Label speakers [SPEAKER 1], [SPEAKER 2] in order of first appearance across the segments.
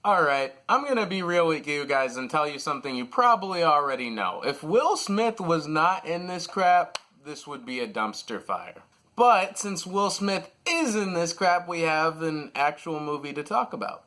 [SPEAKER 1] Alright, I'm gonna be real with you guys and tell you something you probably already know. If Will Smith was not in this crap, this would be a dumpster fire. But since Will Smith is in this crap, we have an actual movie to talk about.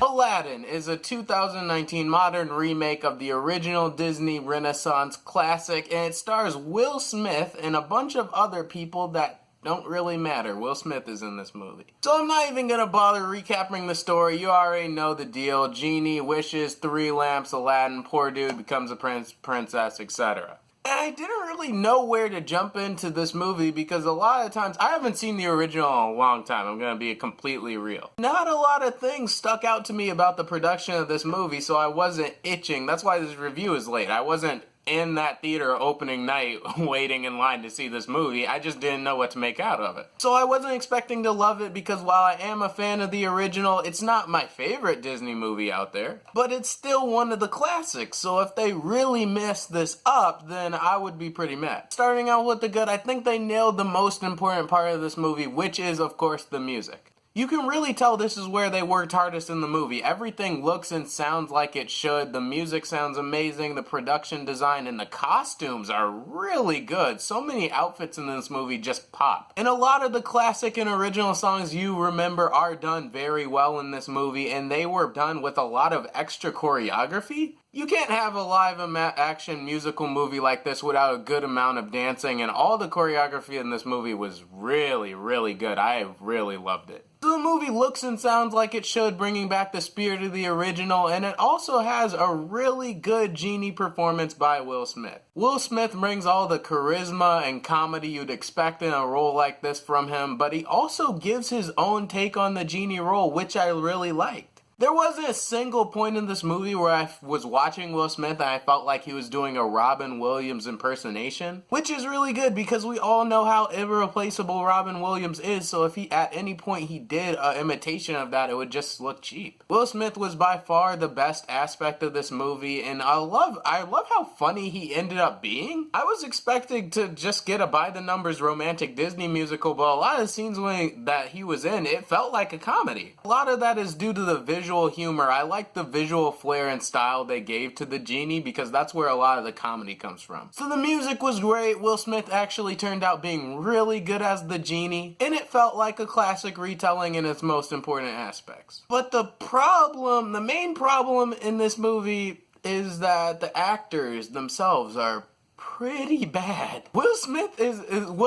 [SPEAKER 1] Aladdin is a 2019 modern remake of the original Disney Renaissance classic, and it stars Will Smith and a bunch of other people that don't really matter. Will Smith is in this movie. So I'm not even gonna bother recapping the story. You already know the deal. Genie wishes, 3 lamps, Aladdin, poor dude becomes a princess, etc. And I didn't really know where to jump into this movie because a lot of times, I haven't seen the original in a long time, I'm gonna be completely real. Not a lot of things stuck out to me about the production of this movie, so I wasn't itching. That's why this review is late. I wasn't in that theater opening night waiting in line to see this movie. I just didn't know what to make out of it. So I wasn't expecting to love it because while I am a fan of the original, it's not my favorite Disney movie out there, but it's still one of the classics. So if they really mess this up, then I would be pretty mad. Starting out with the good, I think they nailed the most important part of this movie, which is of course the music. You can really tell this is where they worked hardest in the movie. Everything looks and sounds like it should. The music sounds amazing. The production design and the costumes are really good. So many outfits in this movie just pop. And a lot of the classic and original songs you remember are done very well in this movie, and they were done with a lot of extra choreography. You can't have a live action musical movie like this without a good amount of dancing, and all the choreography in this movie was really, really good. I really loved it. The movie looks and sounds like it should, bringing back the spirit of the original, and it also has a really good Genie performance by Will Smith. Will Smith brings all the charisma and comedy you'd expect in a role like this from him, but he also gives his own take on the Genie role, which I really liked. There wasn't a single point in this movie where I was watching Will Smith and I felt like he was doing a Robin Williams impersonation, which is really good because we all know how irreplaceable Robin Williams is, so if he at any point he did an imitation of that, it would just look cheap. Will Smith was by far the best aspect of this movie, and I love how funny he ended up being. I was expecting to just get a by-the-numbers romantic Disney musical, but a lot of the scenes that he was in, it felt like a comedy. A lot of that is due to the visual humor. I like the visual flair and style they gave to the Genie because that's where a lot of the comedy comes from. So the music was great. Will Smith actually turned out being really good as the Genie, and it felt like a classic retelling in its most important aspects. But the main problem in this movie is that the actors themselves are pretty bad. Will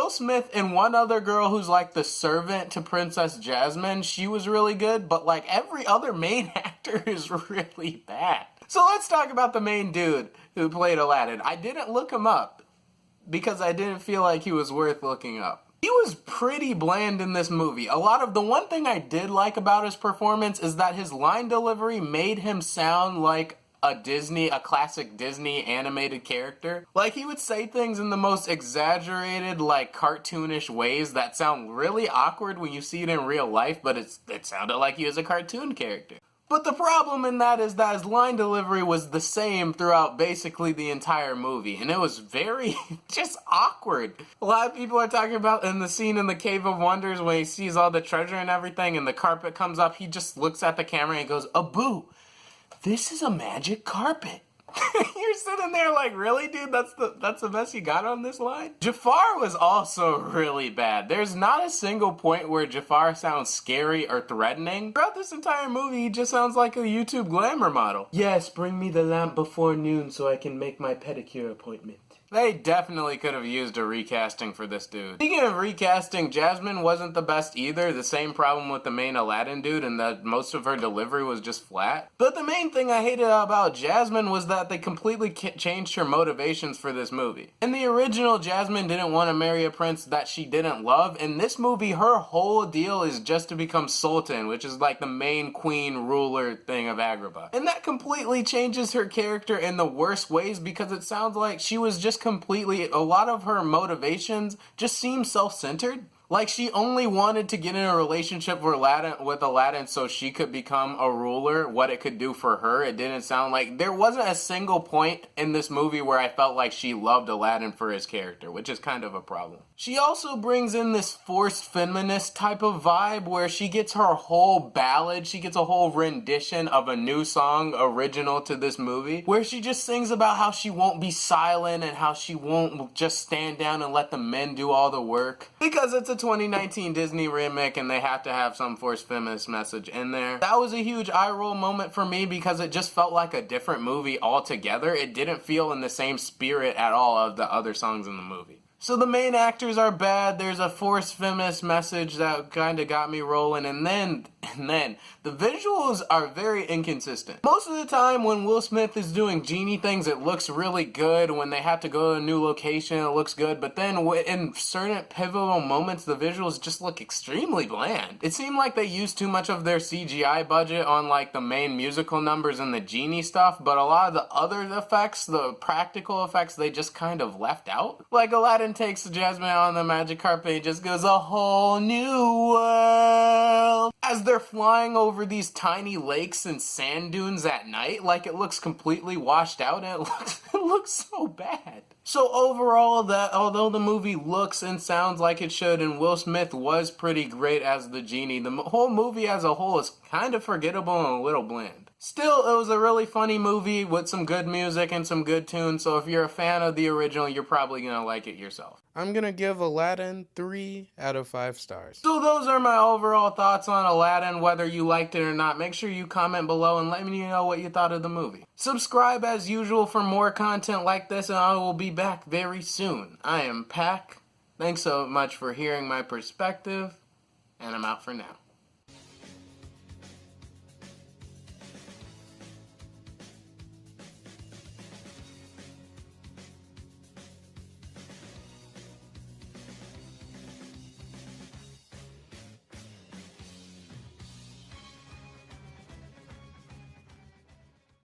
[SPEAKER 1] Smith and one other girl who's like the servant to Princess Jasmine. She was really good, but like every other main actor is really bad. So let's talk about the main dude who played Aladdin. I didn't look him up because I didn't feel like he was worth looking up. He was pretty bland in this movie. The one thing I did like about his performance is that his line delivery made him sound like a classic Disney animated character. Like, he would say things in the most exaggerated, like, cartoonish ways that sound really awkward when you see it in real life, but it sounded like he was a cartoon character. But the problem in that is that his line delivery was the same throughout basically the entire movie, and it was very just awkward. A lot of people are talking about in the scene in the Cave of Wonders when he sees all the treasure and everything and the carpet comes up, he just looks at the camera and goes, "Abu, this is a magic carpet." You're sitting there like, really, dude? That's the best you got on this line? Jafar was also really bad. There's not a single point where Jafar sounds scary or threatening. Throughout this entire movie, he just sounds like a YouTube glamour model. Yes, bring me the lamp before noon so I can make my pedicure appointment. They definitely could have used a recasting for this dude. Speaking of recasting, Jasmine wasn't the best either. The same problem with the main Aladdin dude, and that most of her delivery was just flat. But the main thing I hated about Jasmine was that they completely changed her motivations for this movie. In the original, Jasmine didn't want to marry a prince that she didn't love. In this movie, her whole deal is just to become Sultan, which is like the main queen ruler thing of Agrabah. And that completely changes her character in the worst ways because it sounds like she was just a lot of her motivations just seem self-centered. Like, she only wanted to get in a relationship with Aladdin so she could become a ruler, what it could do for her. It didn't sound like... There wasn't a single point in this movie where I felt like she loved Aladdin for his character, which is kind of a problem. She also brings in this forced feminist type of vibe where she gets her whole ballad, she gets a whole rendition of a new song original to this movie, where she just sings about how she won't be silent and how she won't just stand down and let the men do all the work. Because it's a 2019 Disney remake and they have to have some forced feminist message in there. That was a huge eye roll moment for me because it just felt like a different movie altogether. It didn't feel in the same spirit at all of the other songs in the movie. So the main actors are bad, there's a forced feminist message that kind of got me rolling, and then the visuals are very inconsistent. Most of the time when Will Smith is doing genie things, it looks really good. When they have to go to a new location, it looks good, but then in certain pivotal moments, the visuals just look extremely bland. It seemed like they used too much of their CGI budget on like the main musical numbers and the genie stuff, but a lot of the other effects, the practical effects, they just kind of left out. Like Aladdin takes Jasmine out on the magic carpet and just goes, "A whole new world," as they're flying over these tiny lakes and sand dunes at night. Like, it looks completely washed out and it looks so bad. So overall, that although the movie looks and sounds like it should, and Will Smith was pretty great as the genie, the whole movie as a whole is kind of forgettable and a little bland. Still, it was a really funny movie with some good music and some good tunes, so if you're a fan of the original, you're probably gonna like it yourself. I'm gonna give Aladdin 3 out of 5 stars. So those are my overall thoughts on Aladdin. Whether you liked it or not, make sure you comment below and let me know what you thought of the movie. Subscribe as usual for more content like this, and I will be back very soon. I am Pac. Thanks so much for hearing my perspective, and I'm out for now.